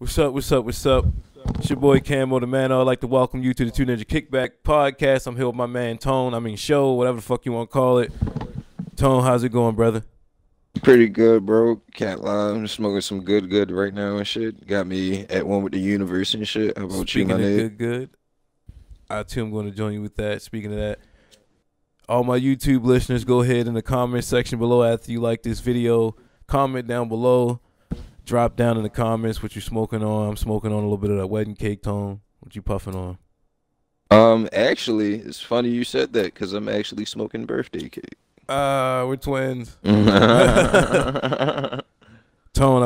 What's up? What's up? What's up? It's your boy Camo, the man. I'd like to welcome you to the Two Ninja Kickback podcast. I'm here with my man Tone. Show, whatever the fuck you want to call it. Tone, how's it going, brother? Pretty good, bro. Can't lie. I'm smoking some good right now and shit. Got me at one with the universe and shit. How about you, Speaking my of nigga? good, I too am going to join you with that. Speaking of that, all my YouTube listeners, go ahead in the comment section below after you like this video. Comment down below. Drop down in the comments what you smoking on. I'm smoking on a little bit of that wedding cake, Tone. What you puffing on? Actually, it's funny you said that because I'm actually smoking birthday cake. We're twins. I Tone,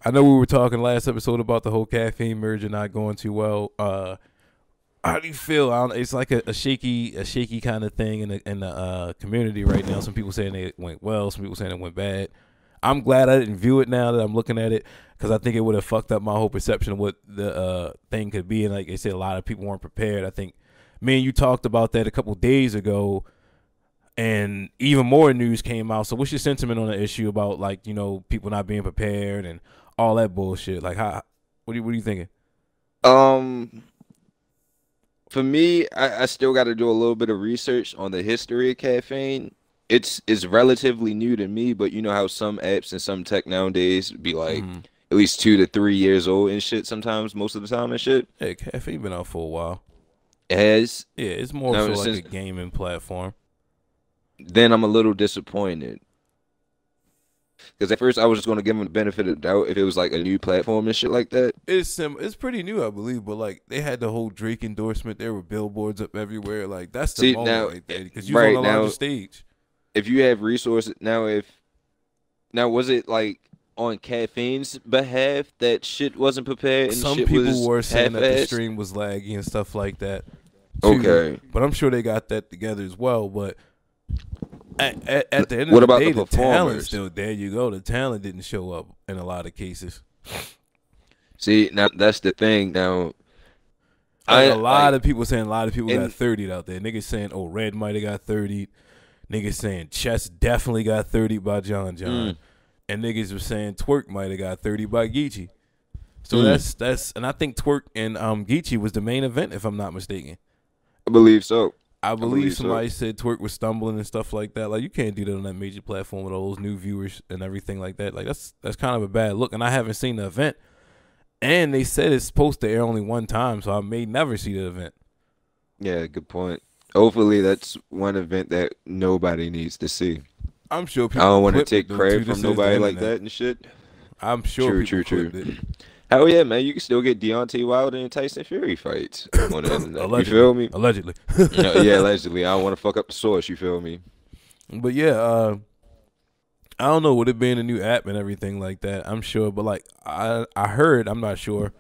I know we were talking last episode about the whole caffeine merger not going too well. How do you feel? It's like a shaky kind of thing in the community right now. Some people saying it went well, some people saying it went bad. I'm glad I didn't view it now that I'm looking at it because I think it would have fucked up my whole perception of what the thing could be. And like I said, a lot of people weren't prepared. I think me and you talked about that a couple days ago, and even more news came out. So what's your sentiment on the issue about, like, you know, people not being prepared and all that bullshit? Like, what are you thinking? For me, I still got to do a little bit of research on the history of caffeine. It's relatively new to me, but you know how some apps and some tech nowadays be like at least 2 to 3 years old and shit sometimes, most of the time and shit. Hey, caffeine been out for a while. It has. Yeah, it's more Now, so like since a gaming platform. then I'm a little disappointed. Because at first I was just going to give them the benefit of the doubt if it was like a new platform and shit like that. It's pretty new, I believe, but like they had the whole Drake endorsement. There were billboards up everywhere. Like that's the See, moment now, right there because you was right on a now, larger stage. if you have resources, now was it like on caffeine's behalf that shit wasn't prepared and Some shit people was were saying that the half-assed? stream was laggy and stuff like that. Okay. But I'm sure they got that together as well. But at the end What of the about day, the the talent performers? still there. You go. The talent didn't show up in a lot of cases. See, now that's the thing. Now, Like a I lot like, of people saying a lot of people got and 30'd out there. Niggas saying, oh, Red might have got 30'd. Niggas saying Chess definitely got 30 by John. And niggas were saying Twerk might have got 30 by Geechee. So that's and I think Twerk and Geechee was the main event, if I'm not mistaken. I believe so. I believe believe so. somebody said Twerk was stumbling and stuff like that. Like, you can't do that on that major platform with all those new viewers and everything like that. Like, that's kind of a bad look. And I haven't seen the event. And they said it's supposed to air only one time, so I may never see the event. Yeah, good point. Hopefully, that's one event that nobody needs to see. I'm sure I people don't want to clipped it, take though, credit too. from This is the nobody like internet. that and shit. I'm sure True. people clipped it. Hell yeah, man. You can still get Deontay Wilder and Tyson Fury fights on the internet. You Allegedly. feel me? Allegedly. Yeah, allegedly. I don't want to fuck up the source. You feel me? But yeah, I don't know, with it being a new app and everything like that, I'm sure. But like I heard, I'm not sure,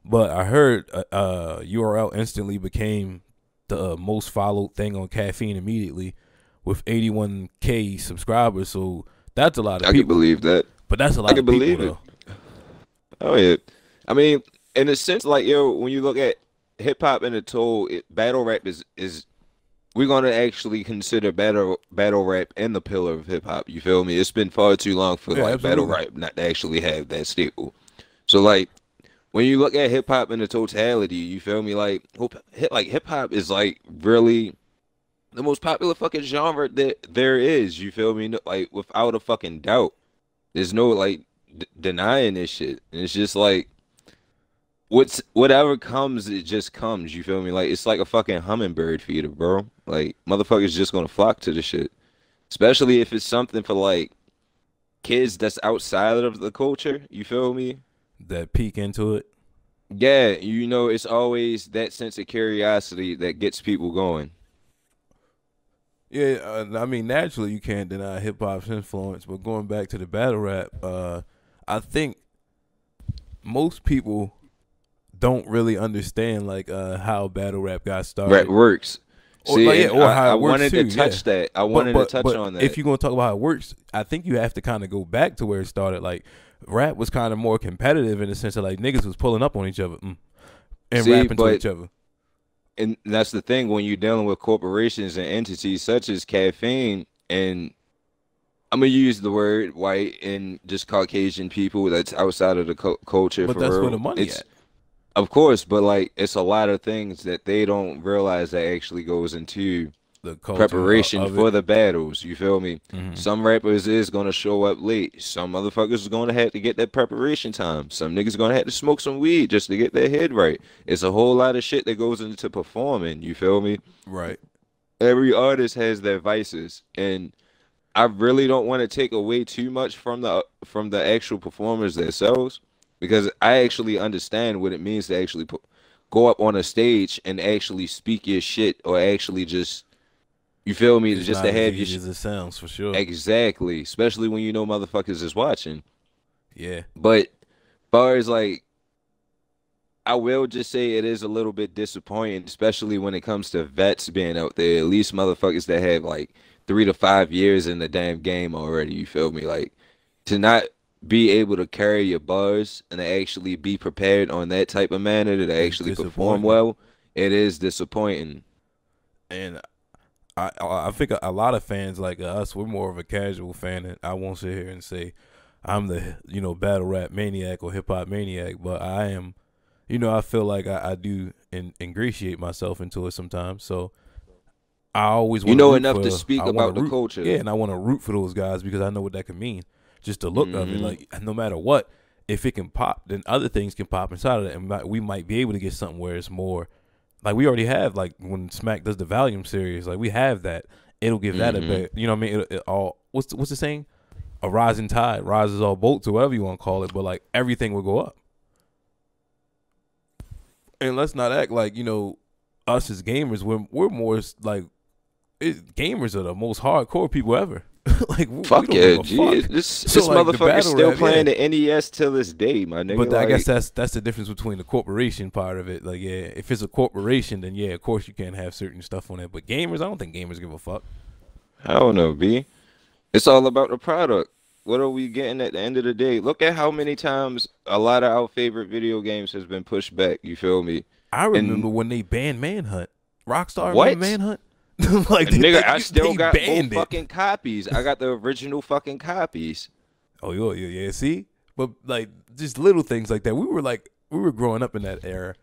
but I heard URL instantly became the most followed thing on caffeine immediately with 81K subscribers. So that's a lot of I people. can believe that. But that's a I lot can of people, believe it. though. Oh yeah. I mean, in a sense, like yo, when you look at hip hop in a total, battle rap is we're gonna actually consider battle rap and the pillar of hip hop. You feel me? It's been far too long for Yeah, like battle absolutely. rap not to actually have that staple. So like when you look at hip hop in the totality, you feel me? Like hip hop is like really the most popular fucking genre that there is. You feel me? Like without a fucking doubt. There's no like denying this shit. And it's just like whatever comes, it just comes. You feel me? Like it's like a fucking hummingbird feeder, bro. Like motherfuckers just gonna flock to the shit, especially if it's something for like kids that's outside of the culture. You feel me? That peek into it. Yeah, you know, it's always that sense of curiosity that gets people going. Yeah, naturally you can't deny hip hop's influence, but going back to the battle rap, I think most people don't really understand like how battle rap got started. Rap works. Or, See, like, yeah, and or how I it works wanted too, to touch that. I wanted to touch on that. If you're gonna talk about how it works, I think you have to kind of go back to where it started. Like, rap was kind of more competitive in the sense of like niggas was pulling up on each other and See, rapping to but each other. And that's the thing when you're dealing with corporations and entities such as caffeine and I'm gonna use the word white and just Caucasian people that's outside of the culture But for that's where the real. money It's at. of course, but like it's a lot of things that they don't realize that actually goes into The culture preparation of it. for the battles. You feel me? Hmm. Some rappers is gonna show up late. Some motherfuckers is gonna have to get that preparation time. Some niggas gonna have to smoke some weed just to get their head right. It's a whole lot of shit that goes into performing. You feel me? Right. Every artist has their vices, and I really don't want to take away too much from the actual performers themselves because I actually understand what it means to actually go up on a stage and actually speak your shit or actually just you feel me It's just not to as have your easy as it sounds for sure. exactly, especially when you know motherfuckers is watching. Yeah. But far as like I will just say it is a little bit disappointing, especially when it comes to vets being out there. At least motherfuckers that have like 3 to 5 years in the damn game already. You feel me? Like to not be able to carry your bars and to actually be prepared on that type of manner to It's actually perform disappointing. well, it is disappointing. And I think a lot of fans like us, we're more of a casual fan, and I won't sit here and say I'm the battle rap maniac or hip hop maniac, but I am. I feel like I do ingratiate myself into it sometimes. So I always You want to know root enough to for. speak I want to about the root, culture. yeah, and I want to root for those guys because I know what that can mean. Just the look of it, Hmm. like no matter what, if it can pop, then other things can pop inside of that, and we might be able to get something where it's more like we already have. Like when Smack does the Volume series, like we have that. It'll give that a Hmm. bit. You know what I mean? It all what's the saying? A rising tide rises all boats or whatever you want to call it. But like everything will go up. And let's not act like us as gamers. We're more like gamers are the most hardcore people ever. Like we Fuck don't give yeah, a G. fuck. This So like the motherfucker's battle still rap, yeah. playing the NES till this day, my nigga. But I guess Like, that's the difference between the corporation part of it. Like yeah, if it's a corporation, then yeah, of course you can't have certain stuff on it. But gamers, I don't think gamers give a fuck. I don't know, B. It's all about the product. What are we getting at the end of the day? Look at how many times a lot of our favorite video games has been pushed back. You feel me? I And remember when they banned Manhunt. Rockstar remember what? Manhunt? Like Nigga, I still they got both banned it. fucking copies. I got the original fucking copies. Oh yeah. See, but like just little things like that. We were growing up in that era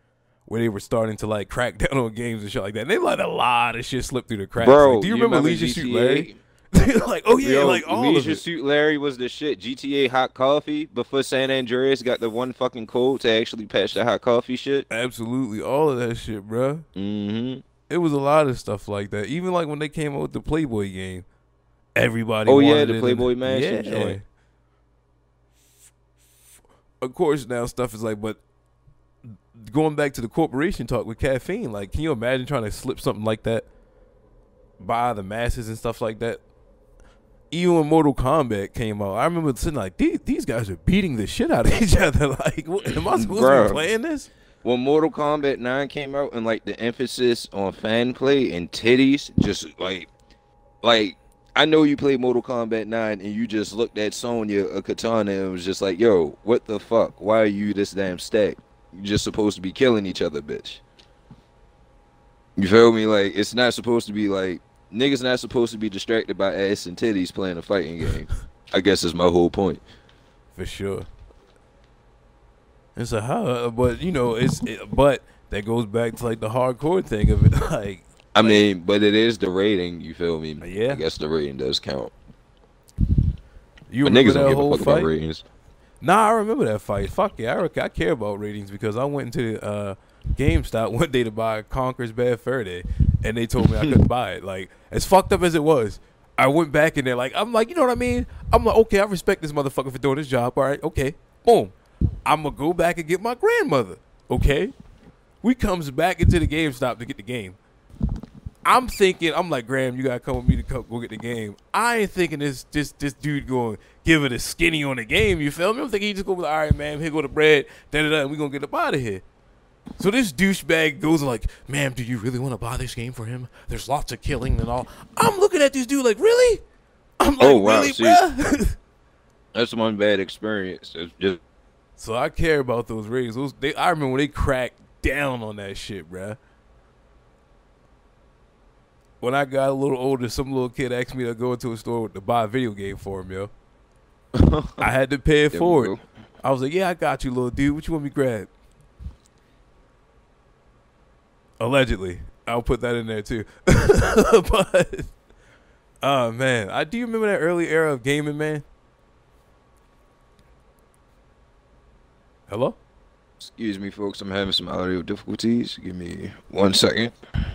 where they were starting to like crack down on games and shit like that. And they let a lot of shit slip through the cracks. Like, Bro, do you you remember remember Leisure Suit Larry? GTA? Like, oh yeah, Yo, like all of Leisure it. Suit Larry was the shit. GTA Hot Coffee before San Andreas got the one fucking code to actually patch the hot coffee shit. Absolutely, all of that shit, bruh. Hmm. It was a lot of stuff like that. Even like when they came out with the Playboy game, everybody Oh yeah, wanted the it. And Playboy Mansion yeah, joint. of course now stuff is like, but going back to the corporation talk with caffeine, like, can you imagine trying to slip something like that by the masses and stuff like that? Even when Mortal Kombat came out, I remember sitting like, these guys are beating the shit out of each other. Like, what, am I supposed to be Bro, playing this? when Mortal Kombat 9 came out and like the emphasis on fan play and titties, just like I know you played Mortal Kombat 9 and you just looked at Sonya a katana and was just like, yo, what the fuck? Why are you this damn stack? You just supposed to be killing each other, bitch. You feel me? Like it's not supposed to be like niggas not supposed to be distracted by ass and titties playing a fighting game. I guess is my whole point. For sure. It's a how, but but that goes back to like the hardcore thing of it. I Like mean, but it is the rating, you feel me? I yeah. guess the rating does count. You But remember niggas don't that give a whole fuck about fight? ratings. Nah, I remember that fight. Fuck yeah, I care about ratings because I went into GameStop one day to buy Conker's Bad Fur Day, and they told me I couldn't buy it. Like as fucked up as it was, I went back in there like I'm like, you know what I mean? I'm like, okay, I respect this motherfucker for doing his job. All right, okay, boom. I'm gonna go back and get my grandmother. Okay, we comes back into the GameStop to get the game. I'm thinking, I'm like, Graham, you gotta come with me to go get the game. I ain't thinking this dude going to give it a skinny on the game. You feel me? I'm thinking he just go like, all right, man, here go the bread, and we gonna get up out of here. So this douchebag goes like, ma'am, do you really want to buy this game for him? There's lots of killing and all. I'm looking at this dude like, really? I'm like, Oh wow, really, see, bruh? that's one bad experience. It's just So I care about those ratings. I remember when they cracked down on that shit, bruh. when I got a little older, some little kid asked me to go into a store to buy a video game for him, yo. I had to pay it There we forward. go. I was like, yeah, I got you, little dude. What you want me to grab? Allegedly. I'll put that in there, too. But, oh, man. Do you remember that early era of gaming, man? Hello? Excuse me, folks. I'm having some audio difficulties. Give me 1 second.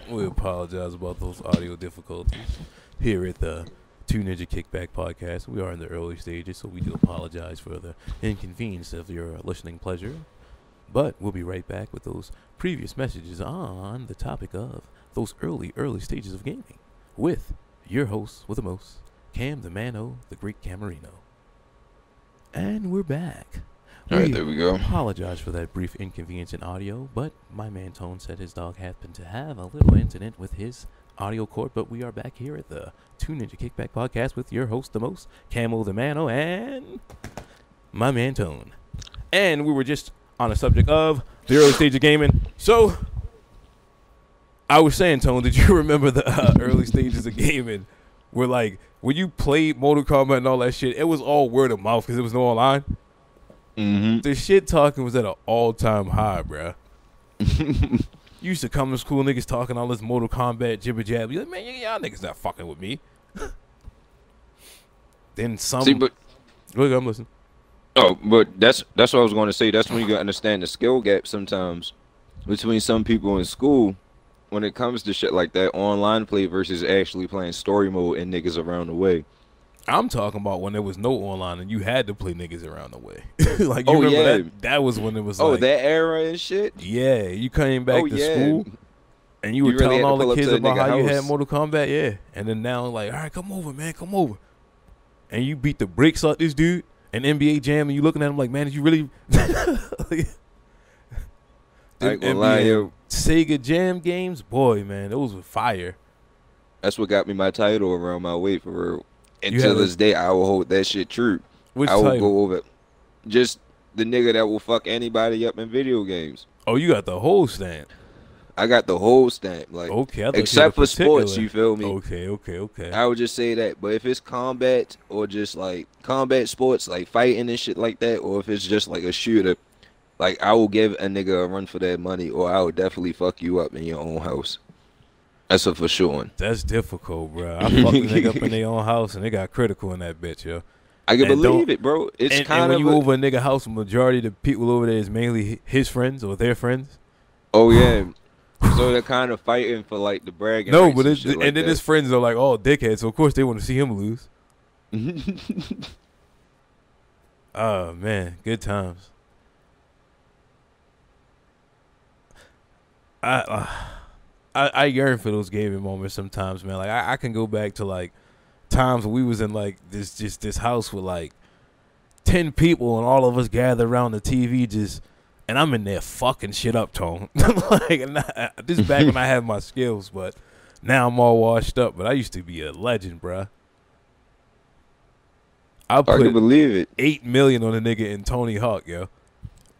We apologize about those audio difficulties here at the Two Ninja Kickback Podcast. We are in the early stages, so we do apologize for the inconvenience of your listening pleasure. But we'll be right back with those previous messages on the topic of those early stages of gaming with your host with the most, Cam the Mano, the Great Camarino. And we're back. All right, there we go. Apologize for that brief inconvenience in audio, but my man Tone said his dog happened to have a little incident with his audio cord, but we are back here at the Two Ninja Kickback Podcast with your host the most, Camo the Mano, and my man Tone. And we were just on the subject of the early stage of gaming. So, I was saying, Tone, did you remember the early stages of gaming where, like, when you played Mortal Kombat and all that shit, it was all word of mouth because there was no online? Mm-hmm. The shit talking was at an all-time high, bruh. You used to come to school, niggas talking all this Mortal Kombat jibber jab. You like, man, y'all niggas not fucking with me. Then some. See, but Look, I'm listening. but that's what I was going to say. That's when you gotta understand the skill gap sometimes between some people in school when it comes to shit like that, online play versus actually playing story mode and niggas around the way. I'm talking about when there was no online and you had to play niggas around the way. Like, you Oh, remember yeah. that was when it was Oh, like, that era and shit. yeah, you came back Oh, to yeah. school and you were You really telling had to all pull the up to kids the about nigga how you had house. Mortal Kombat, yeah. And then now, like, all right, come over, man, come over. And you beat the brakes off this dude and NBA Jam, and you looking at him like, man, did you really? Like, I ain't them gonna lie, NBA yo. Sega Jam games, boy, man, those were fire. That's what got me my title around my way for real. And You to had a- this day, I will hold that shit true. Which I will title? go over just the nigga that will fuck anybody up in video games. Oh, you got the whole stamp. I got the whole stamp, like Okay, I thought you except had a for sports. particular- You feel me? Okay. I would just say that. But if it's combat or just like combat sports, like fighting and shit like that, or if it's just like a shooter, like I will give a nigga a run for that money, or I will definitely fuck you up in your own house. That's a for sure one. That's difficult, bro. I fucked a nigga up in their own house, and they got critical in that bitch, yo. I can And believe don't- it, bro. It's And kind when of you over a nigga house, majority of the people over there is mainly his friends or their friends. oh yeah. So they're kind of fighting for like the bragging. No, rights but and it's, shit and like then that. his friends are like, oh, dickheads. So of course they want to see him lose. Oh man, good times. I yearn for those gaming moments sometimes, man. Like I can go back to like times when we was in like this house with like 10 people and all of us gathered around the TV and I'm in there fucking shit up, Tone. Like, this is back when I had my skills, but now I'm all washed up. But I used to be a legend, bruh. I I can put believe it. 8 million on a nigga in Tony Hawk, yo.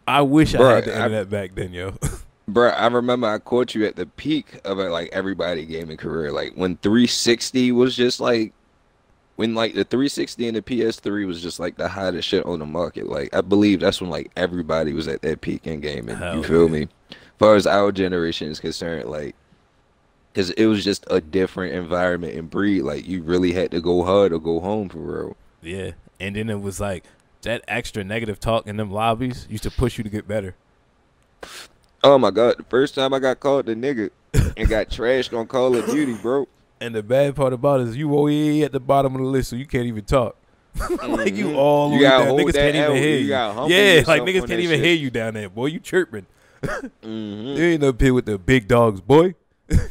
I wish I Bruh, had the internet back then, yo. Bruh, I remember I caught you at the peak of like everybody gaming career. Like when 360 was just like when like the 360 and the PS3 was just like the hottest shit on the market. Like I believe that's when like everybody was at that peak in gaming. Hell You feel yeah. me? As far as our generation is concerned, like because it was just a different environment and breed. Like you really had to go hard or go home for real. Yeah. And then it was like that extra negative talk in them lobbies used to push you to get better. Oh my god, the first time I got called the nigga and got trashed on Call of Duty, bro. And the bad part about it is you way at the bottom of the list, so you can't even talk. Like you all the You way gotta down. hold Niggas that can't even L, hear you you. gotta humble Yeah, yourself like on niggas that can't even shit. hear you down there, boy. You chirping. Mm-hmm. You ain't up here with the big dogs, boy.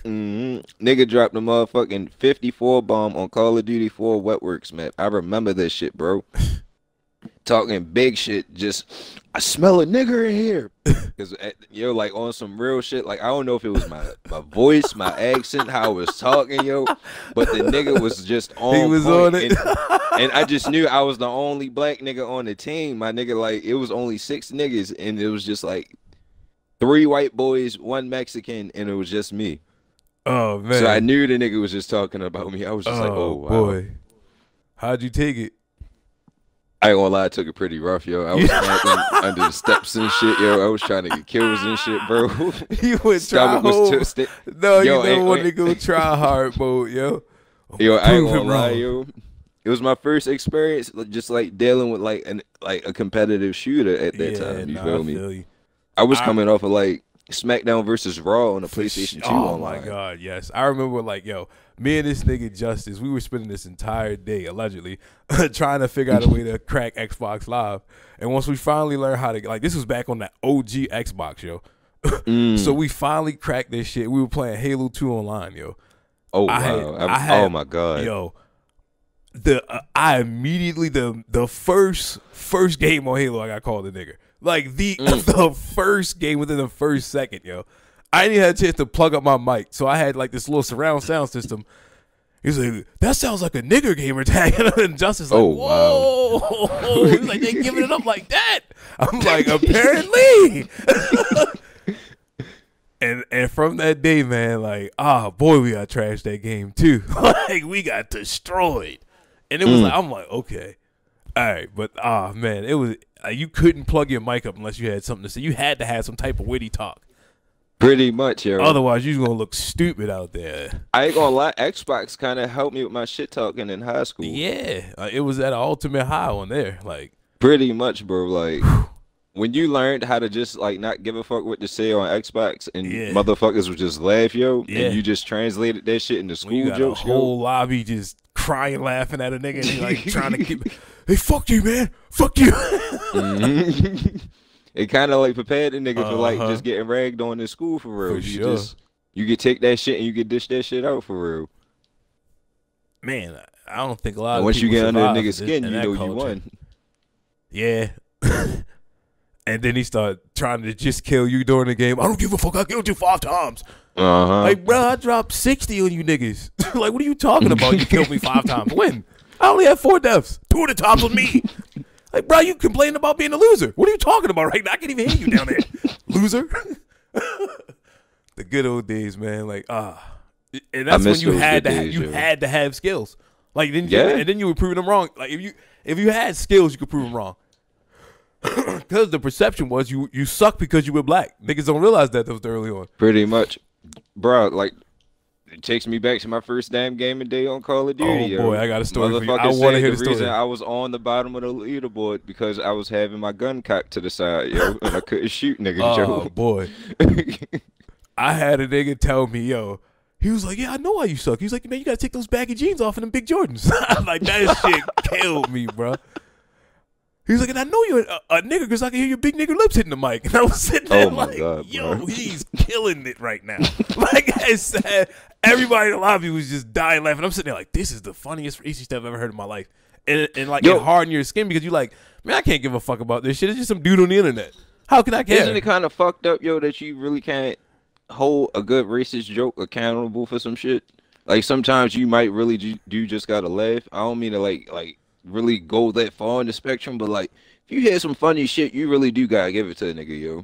Nigga dropped a motherfucking 54 bomb on Call of Duty 4 Wetworks map. I remember this shit, bro. Talking big shit, just I smell a nigger in here. Cause yo, like on some real shit. Like I don't know if it was my voice, my accent, how I was talking, yo, but the nigga was just on. He was point. on it. And I just knew I was the only black nigga on the team. My nigga, like it was only 6 niggas, and it was just like 3 white boys, 1 Mexican, and it was just me. Oh So I man. knew the nigga was just talking about me. I was just like, oh Oh wow. boy. How'd you take it? I ain't gonna lie, I took it pretty rough, yo. I was camping under the steps and shit, yo. I was trying to get kills and shit, bro. You would try Stomach was home. twisted. No, you Yo, never want to ain't, go try hard mode, yo. I'm yo, gonna I ain't prove gonna him lie, wrong. yo. It was my first experience, just like dealing with like a competitive shooter at that Yeah, time. You nah, I feel me? feel you. I was I coming off of like SmackDown versus Raw on the For PlayStation 2 oh my online. god, yes. I remember like, yo, me and this nigga Justice, we were spending this entire day allegedly trying to figure out a way to crack Xbox Live. And once we finally learned how to like this was back on that OG Xbox, yo. So we finally cracked this shit. We were playing Halo 2 online, yo. Oh I wow! had Oh my god! yo, I immediately the first game on Halo I got called a nigger. Like the first game within the first second, yo. I didn't even have a chance to plug up my mic, so I had like this little surround sound system. He's like, that sounds like a nigger gamer tag. And Justice like, Oh, whoa. He's like, they giving it up like that. I'm like, apparently. And from that day, man, like, boy, we got trashed that game too. Like, we got destroyed. And it was like, I'm like, okay. All right. But, man, it was, you couldn't plug your mic up unless you had something to say. You had to have some type of witty talk. Pretty much, yo. Otherwise, you're going to look stupid out there. I ain't gonna lie, Xbox kind of helped me with my shit talking in high school. Yeah. It was at an ultimate high on there. Like, Pretty much, bro. Like, when you learned how to just, like, not give a fuck what to say on Xbox and Yeah. motherfuckers would just laugh, yo, Yeah. and you just translated that shit into when you school got jokes, a whole lobby just crying, laughing at a nigga, and he like trying to keep, hey, fuck you, man. Fuck you. yo. It kind of, like, prepared the nigga for, like, Uh-huh. just getting ragged on in school for real. For sure. You could take that shit and you could dish that shit out for real. Man, I don't think a lot And of once you people get under a survive nigga's in skin, you that know you culture. won. Yeah. And then he started trying to just kill you during the game. I don't give a fuck. I killed you 5 times. Uh-huh. Like, bro, I dropped 60 on you niggas. Like, what are you talking about? You killed me 5 times. When? I only had 4 deaths. 2 of the times was me. Like, bro, you complaining about being a loser. What are you talking about right now? I can't even hear you down there. Loser. The good old days, man. Like, and that's when miss you those had good to days, yo. had to have skills. Like, then Yeah. and then you were proving them wrong. Like, if you had skills, you could prove them wrong. Because the perception was you suck because you were black. Niggas don't realize that was early on. Pretty much. Bro, like, it takes me back to my first damn gaming day on Call of Duty. Oh, yo. boy, I got a story for you. I Motherfucker wanna said hear the the story. reason I was on the bottom of the leaderboard because I was having my gun cocked to the side, yo, and I couldn't shoot niggas, Oh yo. boy, I had a nigga tell me, yo. He was like, yeah, I know why you suck. He's like, man, you gotta take those baggy jeans off and them big Jordans. I'm like, that shit killed me, bro. He's like, and I know you're a nigga because I can hear your big nigga lips hitting the mic. And I was sitting there Oh, my like, God, yo, bro. he's killing it right now. Like I said, everybody in the lobby was just dying laughing. I'm sitting there like, this is the funniest racist stuff I've ever heard in my life. And like, Yo. it hardened your skin because you like, man, I can't give a fuck about this shit. It's just some dude on the internet. How can I care? Isn't it kind of fucked up, yo, that you really can't hold a good racist joke accountable for some shit? Like, sometimes you might really do just gotta laugh. I don't mean to, like really go that far in the spectrum, but, like, if you hear some funny shit, you really do gotta give it to a nigga, yo.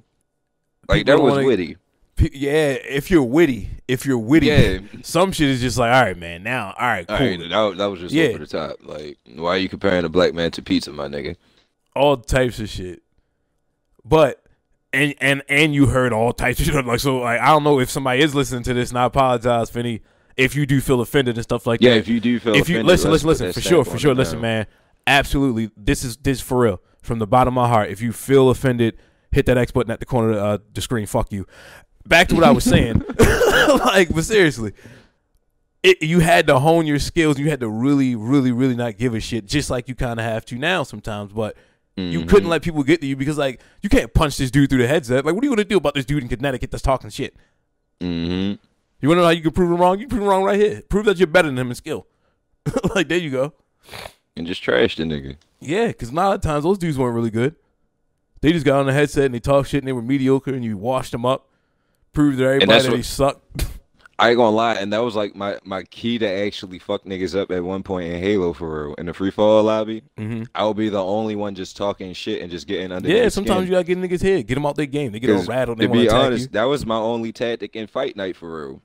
Like, People that don't was wanna- witty. Yeah, if you're witty, Yeah. some shit is just like, all right, man. Now, all right, cool. All right, that was just Yeah. over the top. Like, why are you comparing a black man to pizza, my nigga? All types of shit. But and you heard all types of shit. Like, so like, I don't know if somebody is listening to this, and I apologize for any if you do feel offended and stuff like Yeah, that. if you do feel if you offended, listen, let's listen, put that for stamp sure, on it listen, now. man. Absolutely, this is for real. From the bottom of my heart, if you feel offended, hit that X button at the corner of the screen. Fuck you. Back to what I was saying. Like, but seriously, you had to hone your skills. You had to really, really, really not give a shit, just like you kind of have to now sometimes. But you couldn't let people get to you because, like, you can't punch this dude through the headset. Like, what are you gonna do about this dude in Connecticut that's talking shit? Mm-hmm. You wanna know how you can prove him wrong? You prove him wrong right here. Prove that you're better than him in skill. Like, there you go. And just trash the nigga. Yeah, because a lot of times those dudes weren't really good. They just got on the headset and they talk shit and they were mediocre and you washed them up, proved to everybody that's that what- they sucked. I ain't gonna lie, and that was like my key to actually fuck niggas up at one point in Halo for real. In the free fall lobby, I would be the only one just talking shit and just getting under. Yeah, their sometimes skin. you gotta get in niggas' head, get them out their game. They get all 'Cause rattled. They to want be to attack honest, you. that was my only tactic in fight night for real.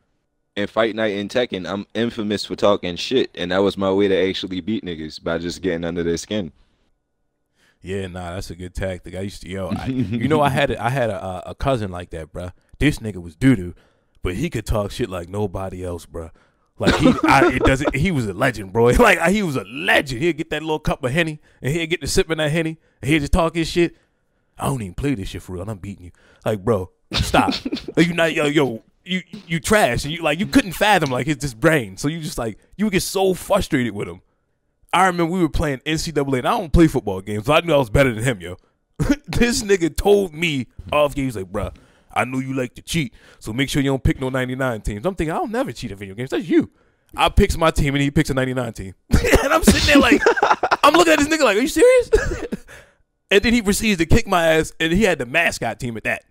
in Fight Night and Tekken, I'm infamous for talking shit, and that was my way to actually beat niggas by just getting under their skin. Yeah, nah, that's a good tactic. I used to, I had a cousin like that, bruh. This nigga was doo-doo, but he could talk shit like nobody else, bruh. Like he was a legend, bro. Like he was a legend. He'd get that little cup of Henny, and he'd get to sipping that Henny, and he'd just talk his shit. I don't even play this shit for real, and I'm beating you. Like, bro, stop. Like, you not, you trash, and you couldn't fathom like his brain. So you just like you would get so frustrated with him. I remember we were playing NCAA, and I don't play football games, so I knew I was better than him, yo. This nigga told me off games like, bruh, I knew you like to cheat, so make sure you don't pick no 99 teams. I'm thinking, I'll never cheat at video games. That's you. I picks my team, and he picks a 99 team. And I'm sitting there like, I'm looking at this nigga like, are you serious? And then he proceeds to kick my ass, and he had the mascot team at that.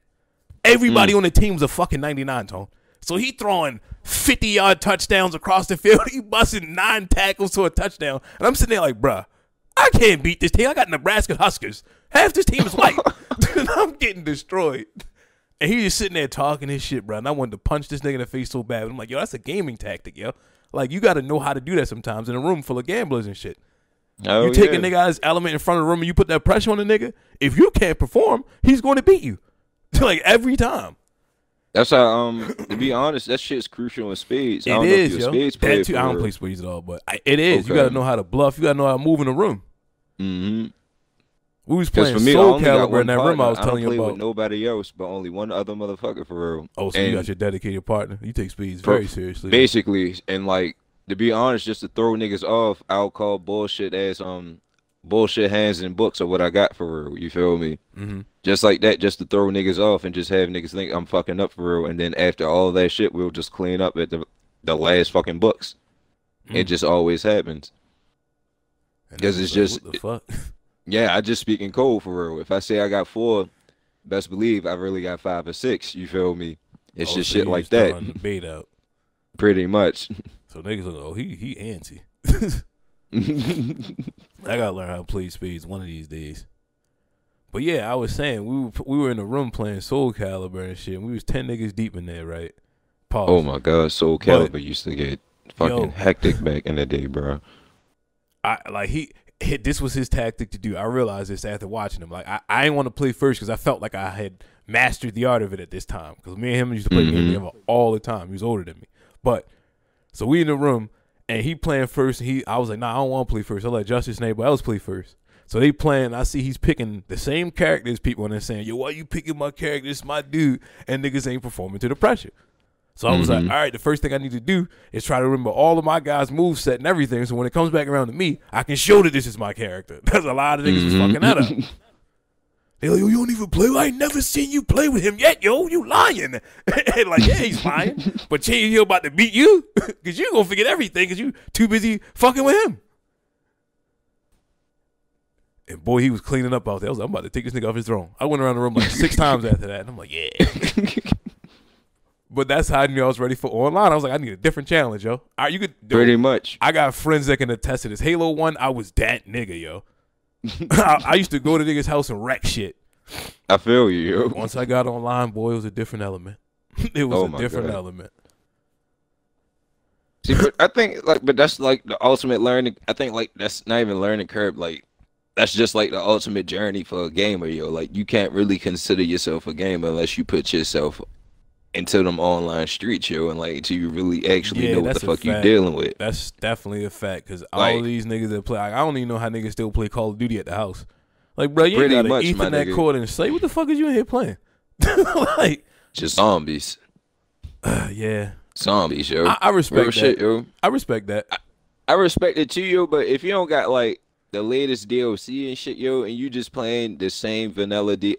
Everybody on the team was a fucking 99, Tone. So he throwing 50-yard touchdowns across the field. He busting 9 tackles to a touchdown. And I'm sitting there like, bruh, I can't beat this team. I got Nebraska Huskers. Half this team is white. And I'm getting destroyed. And he just sitting there talking his shit, bro. And I wanted to punch this nigga in the face so bad. I'm like, yo, that's a gaming tactic, yo. Like, you got to know how to do that sometimes in a room full of gamblers and shit. Oh, you take a nigga out of his element in front of the room and you put that pressure on the nigga. If you can't perform, he's going to beat you. Like, every time. That's how, to be honest, that shit's crucial in spades. It is, yo. Spades player I don't play spades at all, but it is. Okay. You got to know how to bluff. You got to know how to move in the room. Mm-hmm. We was playing Soul Calibur in that room I was telling you about. I don't play with nobody else, but only one other motherfucker for real. Oh, so you got your dedicated partner. You take spades very seriously. Basically, and like, to be honest, just to throw niggas off, I'll call bullshit as bullshit hands and books are what I got for real. You feel me? Mm-hmm. Just like that, just to throw niggas off and just have niggas think I'm fucking up for real. And then after all that shit, we'll just clean up at the last fucking books. It just always happens. Because it's like, just, what the fuck? Yeah, I just speak in code for real. If I say I got 4, best believe I really got 5 or 6. You feel me? It's just shit like that. The bait out. Pretty much. So niggas are like, oh, he antsy. I gotta learn how to play spades one of these days. But yeah, I was saying we were in the room playing Soul Calibur and shit. And we was 10 niggas deep in there, right? Pause. Oh my god, Soul Calibur used to get fucking hectic back in the day, bro. This was his tactic to do. I realized this after watching him. Like I didn't want to play first because I felt like I had mastered the art of it at this time. Because me and him used to play games together all the time. He was older than me, but so we in the room and he playing first. And I was like, nah, I don't want to play first. I let Justice neighbor else play first. So they playing. I see he's picking the same character as people and they're saying, yo, why you picking my character? This is my dude. And niggas ain't performing to the pressure. So I was like, all right, the first thing I need to do is try to remember all of my guys' moveset and everything. So when it comes back around to me, I can show that this is my character. There's a lot of niggas was fucking that up. They're like, yo, you don't even play? I ain't never seen you play with him yet, yo. You lying. And like, yeah, he's lying. But he about to beat you because you going to forget everything because you too busy fucking with him. And boy, he was cleaning up out there. I was like, I'm about to take this nigga off his throne. I went around the room like 6 times after that. And I'm like, yeah. But that's how I knew I was ready for online. I was like, I need a different challenge, yo. Pretty much. I got friends that can attest to this. Halo 1, I was that nigga, yo. I used to go to niggas' house and wreck shit. I feel you, yo. Once I got online, boy, it was a different element. It was a different element. See, but I think, but that's like the ultimate learning. I think, like, that's not even learning curve. Like, that's just like the ultimate journey for a gamer, yo. Like, you can't really consider yourself a gamer unless you put yourself into them online streets, yo, and like until you really actually know what the fuck you dealing with. That's definitely a fact, because all of these niggas that play, like, I don't even know how niggas still play Call of Duty at the house. Like, bro, you ain't got an Ethernet cord and say, what the fuck is you in here playing? Like, just zombies. Yeah, zombies, yo. I respect that. Shit, yo. I respect that. I respect it too, yo. But if you don't got like the latest DLC and shit, yo, and you just playing the same vanilla, the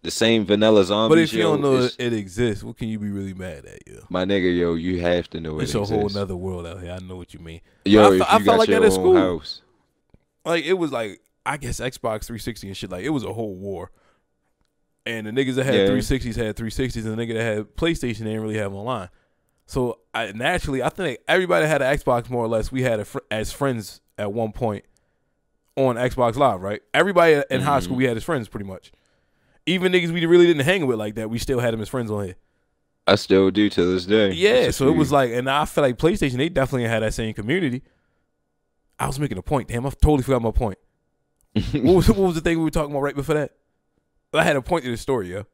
same vanilla zombies. But if you don't know it exists, what can you be really mad at, yo? My nigga, yo, you have to know it exists. It's a whole nother world out here. I know what you mean. Yo, I felt like that at school. House. Like, it was like, I guess Xbox 360 and shit, like, it was a whole war. And the niggas that had 360s had 360s, and the nigga that had PlayStation didn't really have online. So, naturally, I think everybody that had an Xbox, more or less, we had as friends at one point on Xbox Live, right? Everybody in high school we had as friends pretty much. Even niggas we really didn't hang with like that, we still had them as friends on here. I still do to this day. Yeah, so it was like, and I feel like PlayStation, they definitely had that same community. I was making a point. Damn, I totally forgot my point. What was the thing we were talking about right before that? I had a point to the story, yo.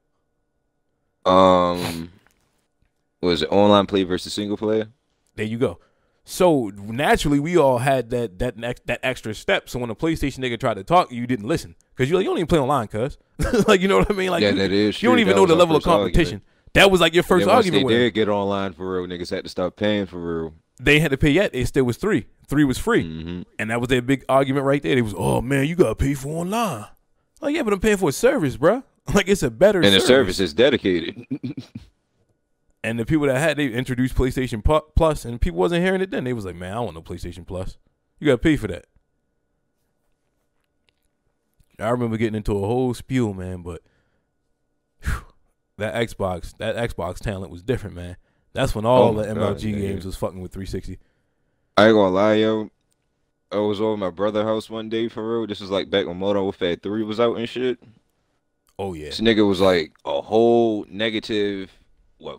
Was it online play versus single player? There you go. So naturally, we all had that extra step. So when a PlayStation nigga tried to talk, you didn't listen because you don't even play online, cuz. Like, you know what I mean? Like, yeah, that is true. You don't even know the level of competition. Argument. That was like your first argument. They did get online for real. Niggas had to stop paying for real. They had to pay yet. It still was 3. 3 was free, and that was their big argument right there. It was, oh man, you gotta pay for online. Oh yeah, but I'm paying for a service, bro. Like, it's a better and service. the service is dedicated. And the people that had, they introduced PlayStation Plus, and people wasn't hearing it then. They was like, man, I want no PlayStation Plus. You got to pay for that. I remember getting into a whole spiel, man, but whew, that Xbox talent was different, man. That's when all the MLG games was fucking with 360. I ain't gonna lie, yo. I was over my brother's house one day, for real. This was like back when Modern Warfare 3 was out and shit. Oh, yeah. This nigga was like a whole negative...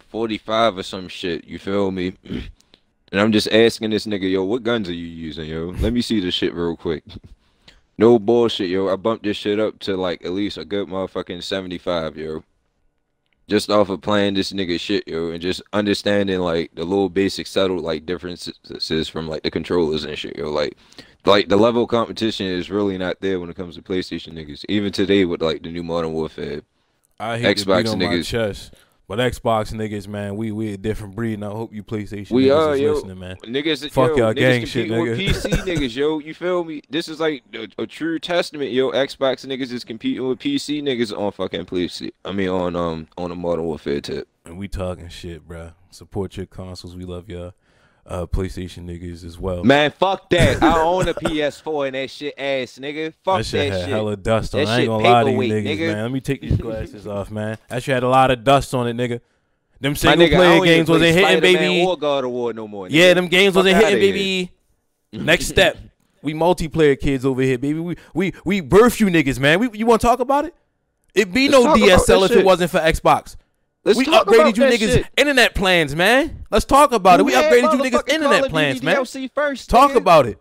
45 or some shit, you feel me? And I'm just asking this nigga, yo, what guns are you using, yo? Let me see this shit real quick. No bullshit, yo. I bumped this shit up to like at least a good motherfucking 75, yo. Just off of playing this nigga shit, yo, and just understanding like the little basic subtle like differences from like the controllers and shit, yo. Like the level of competition is really not there when it comes to PlayStation niggas. Even today with like the new Modern Warfare. I hate Xbox to beat on my chest. But Xbox niggas, man, we a different breed, and I hope you PlayStation we niggas are, is yo. listening, man. Niggas, fuck yo, y'all niggas gang shit, nigga. PC niggas, yo, you feel me? This is like a true testament, yo. Xbox niggas is competing with PC niggas on fucking PlayStation. I mean, on a Modern Warfare tip. And we talking shit, bro. Support your consoles. We love y'all. PlayStation niggas as well. Man, fuck that. I own a PS4 and that shit ass, nigga. Fuck that shit. That shit had hella dust on it. That I ain't shit gonna lie to you paperweight, niggas, nigga. man. Let me take these glasses off, man. That shit had a lot of dust on it, nigga. Them single nigga, player games wasn't hitting, Spider-Man baby. or God of War no more, nigga. Yeah, them games wasn't Fuck hitting, outta baby. Next step. We multiplayer kids over here, baby. We birth you niggas, man. You want to talk about it? It'd be no DSL if it wasn't for Xbox. We upgraded you niggas internet plans, man. Let's talk about it. We upgraded you niggas internet plans, man. DLC first, talk about it.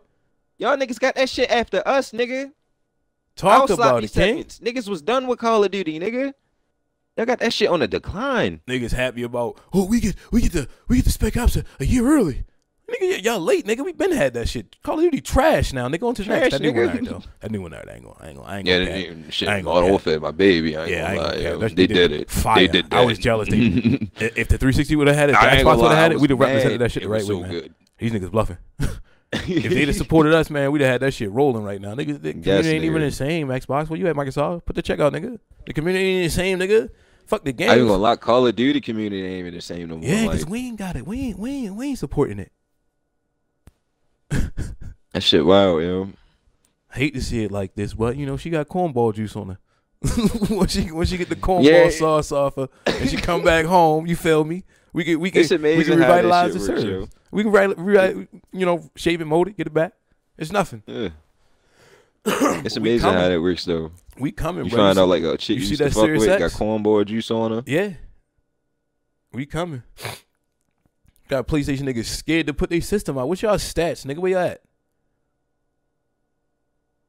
Y'all niggas got that shit after us, nigga. Talk about it, King. Niggas was done with Call of Duty, nigga. Y'all got that shit on the decline. Niggas happy about, oh, we get the Spec Ops a year early. Nigga, y'all late, nigga. We been had that shit. Call of Duty trash now. Nigga, on to the next. That new one out, though. That new one out. I ain't gonna. Yeah, shit. Modern Warfare, my baby. I ain't gonna lie. They did it. Fire. They did that. I was jealous. If the 360 would have had it, the Xbox would have had it, we'd have represented that shit the right way, man. Good. These niggas bluffing. If they'd have supported us, man, we'd have had that shit rolling right now. Niggas, the community ain't even the same. Xbox, where you at, Microsoft? Put the check out, nigga. The community ain't the same, nigga. Fuck the game. I ain't gonna lie. Call of Duty community ain't even the same no more. Yeah, because we ain't got it. We ain't supporting it. That shit wild, yo. I hate to see it like this, but you know she got cornball juice on her. when she get the cornball sauce off her and she come back home, you feel me? We can revitalize the service. We can shape it, mold it, get it back. It's nothing. Yeah. It's amazing how that works though. We coming, you bro. find out like a chick you used to fuck with got cornball juice on her. Yeah. We coming. Got PlayStation niggas scared to put their system out. What's y'all stats, nigga? Where y'all at?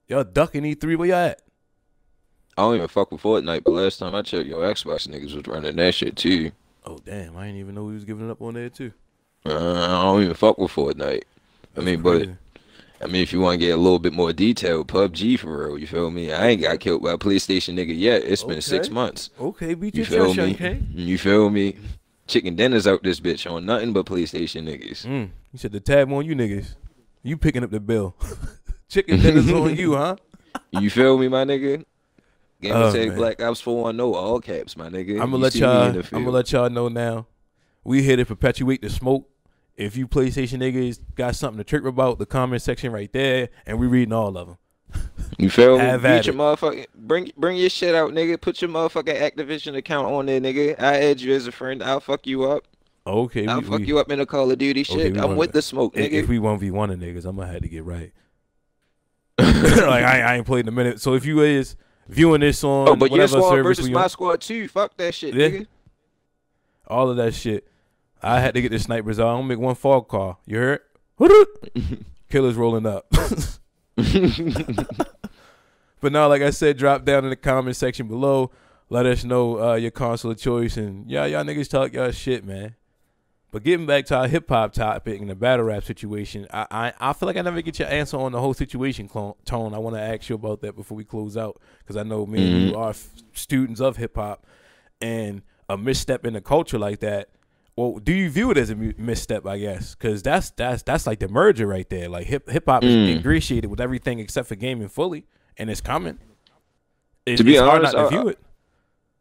Y'all ducking E3, where y'all at? I don't even fuck with Fortnite, but last time I checked, your Xbox niggas was running that shit too. Oh damn, I didn't even know we was giving it up on there too. I don't even fuck with Fortnite. If you want to get a little bit more detailed, PUBG for real, you feel me? I ain't got killed by a PlayStation nigga yet. It's been 6 months. Okay, beat you your feel me? Okay. You feel me? Chicken dinners out this bitch on nothing but PlayStation niggas. You said the tab on you niggas. You picking up the bill. Chicken dinners on you, huh? You feel me, my nigga? Game Black Ops 410, all caps, my nigga. I'm gonna let y'all know now. We here to perpetuate the smoke. If you PlayStation niggas got something to trip about, the comment section right there, and we reading all of them. You feel me? Beat your motherfucking, bring your shit out, nigga. Put your motherfucking Activision account on there, nigga. I add you as a friend. I'll fuck you up. Okay. I'll fuck you up in the Call of Duty shit. I'm with the smoke, nigga. If we 1v1 the niggas, I'm gonna have to get right. Like I ain't played in a minute. So if you is viewing this on but your squad service versus my squad too. Fuck that shit, nigga. all of that shit. I had to get the snipers out. I'm gonna make one fog call. You heard? Killers rolling up. But now, like I said, drop down in the comment section below. Let us know your console of choice, and y'all niggas talk y'all shit, man. But getting back to our hip hop topic and the battle rap situation, I feel like I never get your answer on the whole situation, Tone. I want to ask you about that before we close out, because I know me and you are students of hip hop, and a misstep in the culture like that. Well, do you view it as a misstep? I guess because that's like the merger right there. Like hip hop is ingratiated with everything except for gaming fully, and it's coming. To be honest, hard not to view it.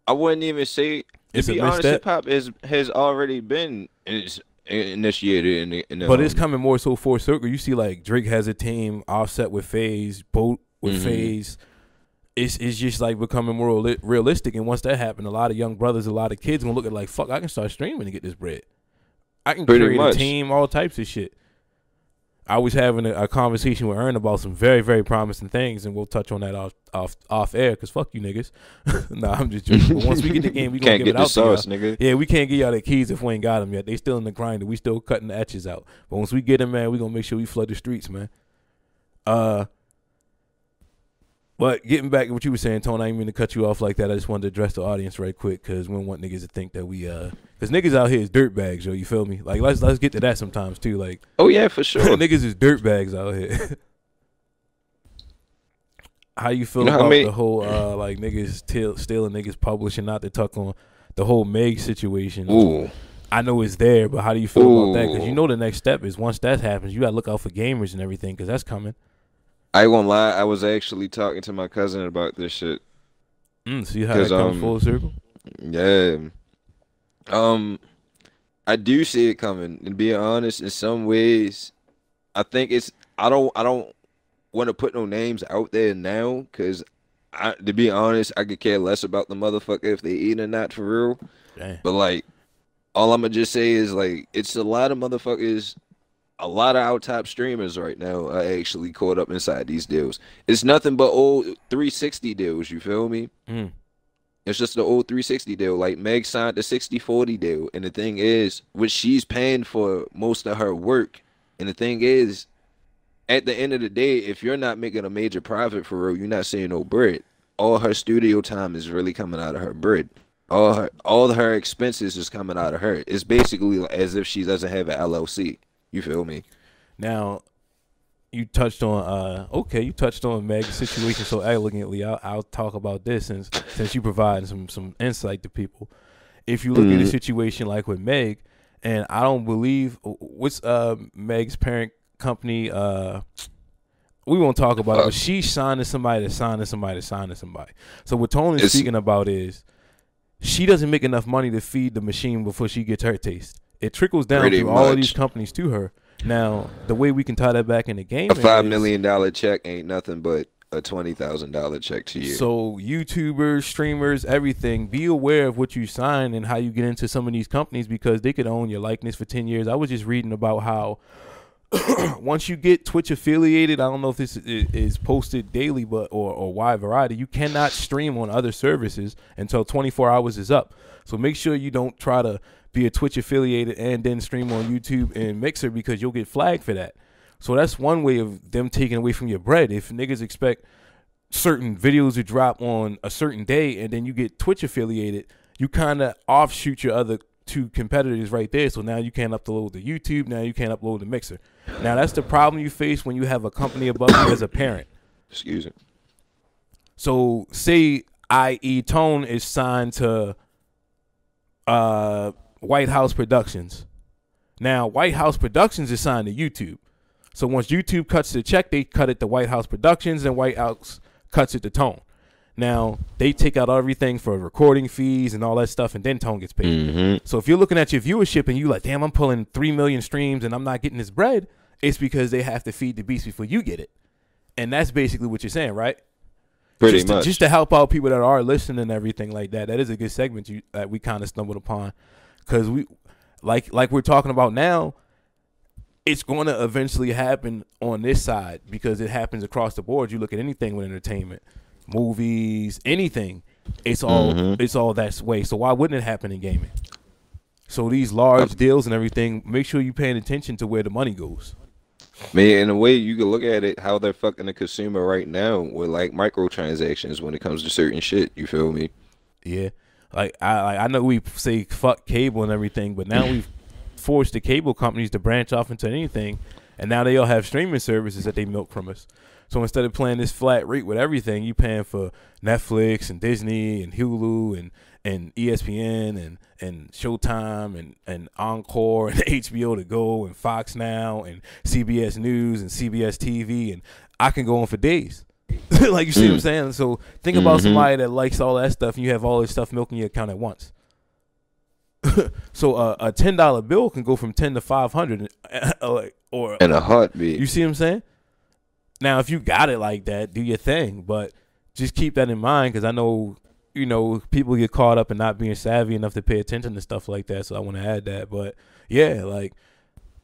I wouldn't even say. To be honest, hip hop has already been initiated in the but it's coming more so full circle. You see, like Drake has a team, Offset with FaZe, Boat with FaZe. It's just like becoming more realistic, and once that happened, a lot of young brothers, a lot of kids gonna look at like, fuck, I can start streaming to get this bread. I can create a team, all types of shit. I was having a conversation with Ern about some very, very promising things, and we'll touch on that off air, because fuck you niggas. Nah, I'm just joking. But once we get the game, we gonna give it out to y'all. Nigga. Yeah, we can't get y'all the keys if we ain't got them yet. They still in the grinder. We still cutting the etches out. But once we get them, man, we gonna make sure we flood the streets, man. But getting back to what you were saying, Tony, I didn't mean to cut you off like that. I just wanted to address the audience right quick, because we don't want niggas to think that we because niggas out here is dirtbags, yo. You feel me? Like let's get to that sometimes too. Like, oh yeah, for sure. Niggas is dirtbags out here. How you feel about the whole like niggas stealing niggas publishing? Not to talk on the whole Meg situation. Ooh. I know it's there, but how do you feel about that? Because you know the next step is once that happens, you gotta look out for gamers and everything, because that's coming. I won't lie. I was actually talking to my cousin about this shit. See how that comes full circle? Yeah. I do see it coming. And being honest, in some ways, I think it's. I don't want to put no names out there now, because to be honest, I could care less about the motherfucker if they eat or not for real. Damn. But like, all I'm gonna just say is like, it's a lot of motherfuckers. A lot of our top streamers right now are actually caught up inside these deals. It's nothing but old 360 deals, you feel me? It's just the old 360 deal. Like Meg signed the 60/40 deal. And the thing is, what she's paying for most of her work. And the thing is, at the end of the day, if you're not making a major profit for real, you're not seeing no bread. All her studio time is really coming out of her bread. All her expenses is coming out of her. It's basically as if she doesn't have an LLC. You feel me? Now, you touched on Meg's situation so elegantly. I'll talk about this since you provide some insight to people. If you look at a situation like with Meg, and I don't believe what's Meg's parent company. We won't talk about it, but she's signing somebody to signing somebody to signing somebody. So what Tony's speaking about is she doesn't make enough money to feed the machine before she gets her taste. It trickles down through all of these companies to her. Now, the way we can tie that back in the game, a $5 million check ain't nothing but a $20,000 check to you. So YouTubers, streamers, everything, be aware of what you sign and how you get into some of these companies, because they could own your likeness for 10 years. I was just reading about how once you get Twitch affiliated, I don't know if this is posted daily, but or wide variety, you cannot stream on other services until 24 hours is up. So make sure you don't try to be a Twitch affiliated and then stream on YouTube and Mixer, because you'll get flagged for that. So that's one way of them taking away from your bread. If niggas expect certain videos to drop on a certain day and then you get Twitch affiliated, you kind of offshoot your other two competitors right there. So now you can't upload to YouTube. Now you can't upload to Mixer. Now that's the problem you face when you have a company above you as a parent. Excuse me. So say i.e. Tone is signed to White House Productions. Now White House Productions is signed to YouTube. So once YouTube cuts the check, they cut it to White House Productions, and White House cuts it to Tone. Now they take out everything for recording fees and all that stuff, and then Tone gets paid. So if you're looking at your viewership and you like, damn, I'm pulling 3 million streams and I'm not getting this bread, it's because they have to feed the beast before you get it. And that's basically what you're saying, right? Pretty much. Just to help out people that are listening and everything like that. That is a good segment that we kind of stumbled upon, because we like we're talking about now. It's going to eventually happen on this side, because it happens across the board. You look at anything with entertainment, movies, anything. It's all that way. So why wouldn't it happen in gaming? So these large deals and everything, make sure you're paying attention to where the money goes. Man, in a way, you can look at it how they're fucking the consumer right now with like microtransactions when it comes to certain shit. You feel me? Yeah, like I know we say fuck cable and everything, but now we've forced the cable companies to branch off into anything, and now they all have streaming services that they milk from us. So instead of paying this flat rate with everything, you paying for Netflix and Disney and Hulu and ESPN and Showtime and Encore and HBO to go and Fox Now and CBS News and CBS TV, and I can go on for days. Like, you see what I'm saying? So think about somebody that likes all that stuff, and you have all this stuff milking your account at once. So a $10 bill can go from 10 to 500, or in a heartbeat. You see what I'm saying? Now, if you got it like that, do your thing, but just keep that in mind, because I know, you know, people get caught up in not being savvy enough to pay attention to stuff like that. So I want to add that. But yeah, like,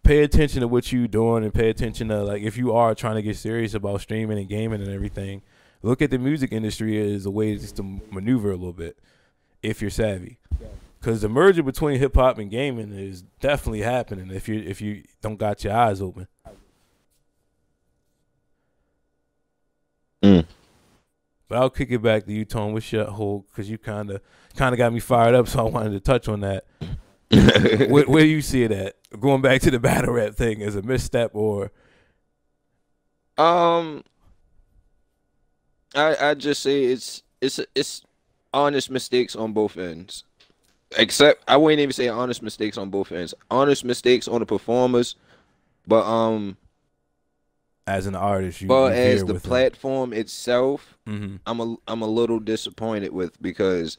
pay attention to what you're doing, and pay attention to, like, if you are trying to get serious about streaming and gaming and everything, look at the music industry as a way just to maneuver a little bit if you're savvy. Because the merger between hip hop and gaming is definitely happening if you don't got your eyes open. But I'll kick it back to you, Tone. What's your whole? Because you kind of got me fired up, so I wanted to touch on that. Where you see it at? Going back to the battle rap thing as a misstep, or I just say it's honest mistakes on both ends. Except I wouldn't even say honest mistakes on both ends. Honest mistakes on the performers, but as an artist, but as the platform itself, I'm a little disappointed with, because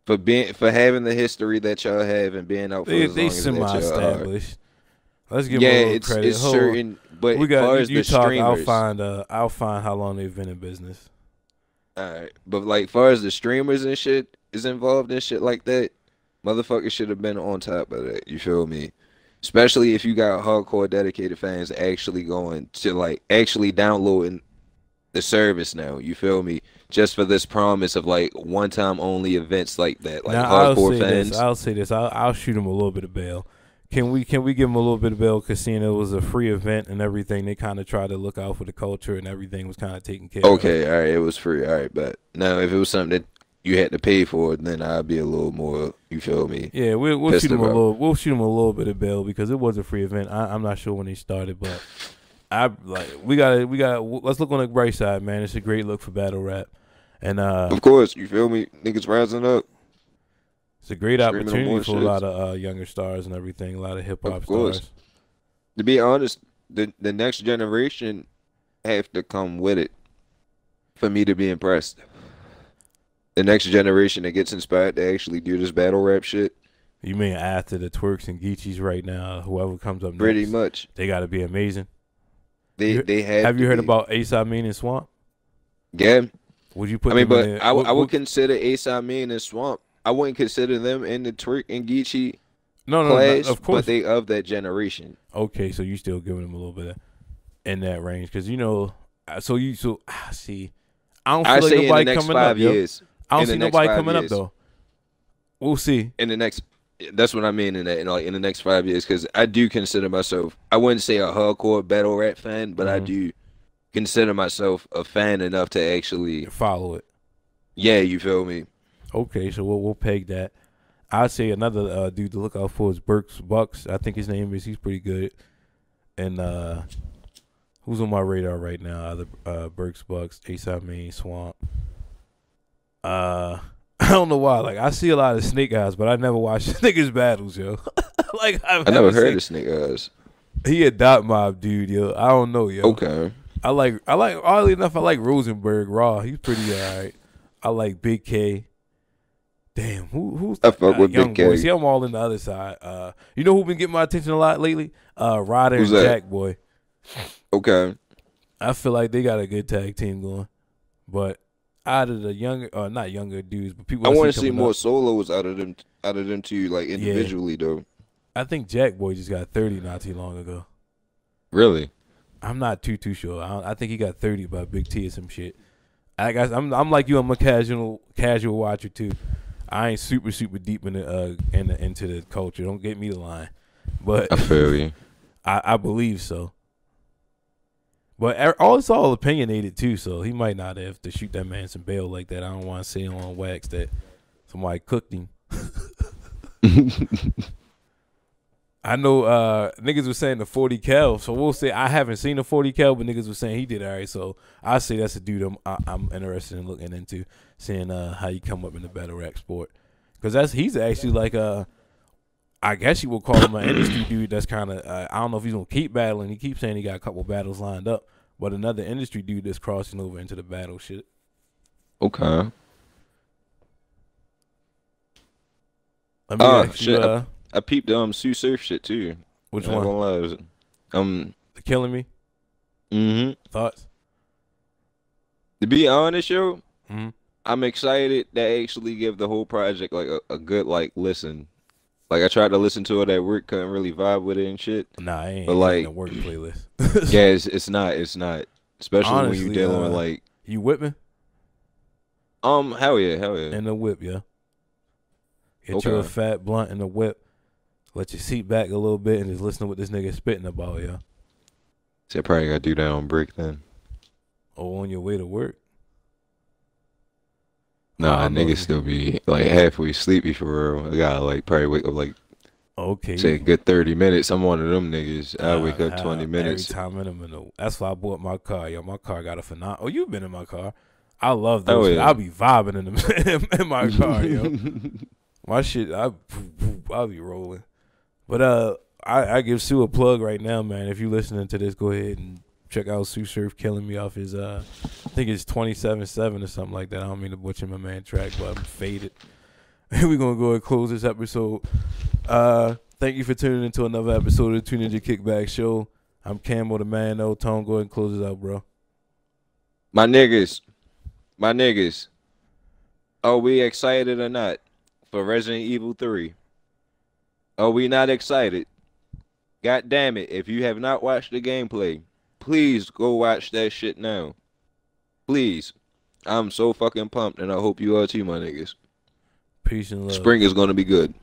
for having the history that y'all have and being out for as long as that y'all semi-established. Let's give them a little credit. It's certain, but we got, as far as you the talk, streamers, I'll find how long they've been in business. All right, but like far as the streamers and shit is involved in shit like that, motherfuckers should have been on top of that. You feel me? Especially if you got hardcore dedicated fans actually going to, like, actually downloading the service now. You feel me? Just for this promise of, like, one-time only events like that. Like, now, hardcore fans. I'll say this. I'll shoot them a little bit of bail. Can we give them a little bit of bail? Because seeing it was a free event and everything, they kind of tried to look out for the culture, and everything was kind of taken care of. Okay, all right, it was free. All right, but now if it was something that you had to pay for it, then I'd be a little more, you feel me? Yeah, we'll shoot them a little. We'll shoot them a little bit of bail, because it was a free event. I'm not sure when they started, but we got. Let's look on the bright side, man. It's a great look for battle rap, and of course, you feel me? Niggas rising up. It's a great opportunity for a lot of younger stars and everything. A lot of hip hop stars. To be honest, the next generation have to come with it for me to be impressed. The next generation that gets inspired to actually do this battle rap shit. You mean after the Twerks and Geechees right now, whoever comes up next? Pretty much. They got to be amazing. They have. Have you heard about Ace Amin and Swamp? Yeah. Would you put? I mean, but I would consider Ace Amin and Swamp. I wouldn't consider them in the Twerk and Geechee class, of course. But they of that generation. Okay, so you still giving them a little bit in that range, because see. I don't feel like nobody coming up. I don't see nobody coming up though. We'll see. That's what I mean in the next 5 years, because I do consider myself, I wouldn't say a hardcore battle rap fan, but I do consider myself a fan enough to actually follow it. Yeah, you feel me? Okay, so we'll peg that. I'd say another dude to look out for is Burks Bucks. I think his name is. He's pretty good. And who's on my radar right now? Either Burks Bucks, Ace Amin, Swamp. I don't know why. Like, I see a lot of Snake Eyes, but I never watch niggas battles, yo. Like, I never heard of Snake Eyes. He a dot mob dude, yo. I don't know, yo. Okay. I like oddly enough, I like Rosenberg Raw. He's pretty alright. I like Big K. Damn, who's I fuck with Young Big K. Boy? See, I'm all in the other side. You know who been getting my attention a lot lately? Ryder and Jack Boy. Okay. I feel like they got a good tag team going, but out of the younger, not younger dudes, but people. I want to see more solos out of them two, like individually though. I think Jack Boy just got 30 not too long ago. Really? I'm not too sure. I think he got 30 by Big T or some shit. I'm like you. I'm a casual watcher too. I ain't super deep into the culture. Don't get me the line, but I feel you. I believe so. But all it's all opinionated too, so he might not have to shoot that man some bail like that. I don't want to say on wax that somebody cooked him. I know niggas was saying the 40 cal, so we'll say I haven't seen the 40 cal, but niggas was saying he did all right. So I say that's a dude I'm interested in looking into, seeing how you come up in the battle rap sport, because he's actually like I guess you would call him an industry dude. That's kind of I don't know if he's gonna keep battling. He keeps saying he got a couple battles lined up, but another industry dude that's crossing over into the battle shit. Okay. Let me ask shit. you, I peeped Sue Surf shit too. which Not one? gonna lie, The Killing Me. Thoughts? To be honest, yo, Mm-hmm. I'm excited to actually give the whole project like a good like listen. Like I tried to listen to it at work, couldn't really vibe with it and shit. Nah, I ain't But, in like, a work playlist. Yeah, it's not. Especially Honestly, when you dealing with like you whipping hell yeah. in the whip, yeah. Get you a Okay. fat blunt in the whip. Let your seat back a little bit and just listen to what this nigga spitting about, yeah. See, I probably gotta do that on break then. Or on your way to work. Nah, I know you- niggas still be like halfway sleepy for real. I gotta like probably wake up like Okay. say a good 30 minutes. I'm one of them niggas. I wake up 20 minutes. Every time in a minute. That's why I bought my car, yo. My car got a phenomenal. Oh, you've been in my car. I love Oh, those. yeah. I'll be vibing in my car, yo. My shit, I'll be rolling. But I give Sue a plug right now, man. If you listening to this, go ahead and check out Sue Surf Killing Me off his I think it's 27-7 or something like that. I don't mean to butcher my man track, but I'm faded. We're gonna go and close this episode. Thank you for tuning into another episode of the 2 Ninja Kickback Show. I'm Camel the man. No, Tone, go ahead and close it out, bro. My niggas. Are we excited or not for Resident Evil 3? Are we not excited? God damn it. If you have not watched the gameplay, please go watch that shit now. Please. I'm so fucking pumped and I hope you are too, my niggas. Peace and love. Spring is gonna be good.